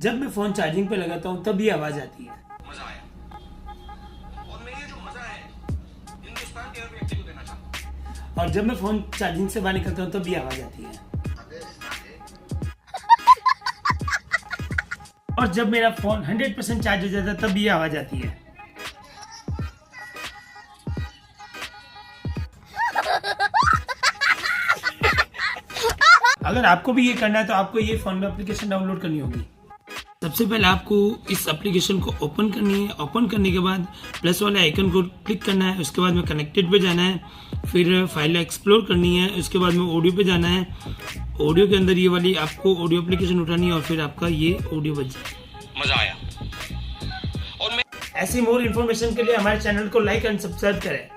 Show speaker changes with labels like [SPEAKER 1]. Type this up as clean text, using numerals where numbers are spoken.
[SPEAKER 1] जब मैं phone charging पे लगाता हूँ तब ये आवाज आती है।
[SPEAKER 2] मजा आया और मैं ये जो मजा है हिंदुस्तान के हर व्यक्ति को देना चाहता हूँ।
[SPEAKER 1] और जब मैं फोन चार्जिंग से बाहर निकलता हूँ तब ये आवाज आती है। और जब मेरा फोन 100% चार्ज हो जाता है तब ये आवाज आती है। अगर आपको भी ये करना है तो आपको ये फोन में एप्लीकेशन डाउनलोड करनी होगी। सबसे पहले आपको इस एप्लीकेशन को ओपन करनी है। ओपन करने के बाद प्लस वाले आइकन को क्लिक करना है। उसके बाद में कनेक्टेड पे जाना है, फिर फाइल एक्सप्लोर करनी है। उसके बाद में ऑडियो पे जाना है। ऑडियो के अंदर ये वाली आपको ऑडियो एप्लीकेशन उठानी है और फिर आपका ये ऑडियो बज जाए।
[SPEAKER 2] मजा आया और मैं
[SPEAKER 1] ऐसी मोर इन्फॉर्मेशन के लिए हमारे चैनल को लाइक एंड सब्सक्राइब करें।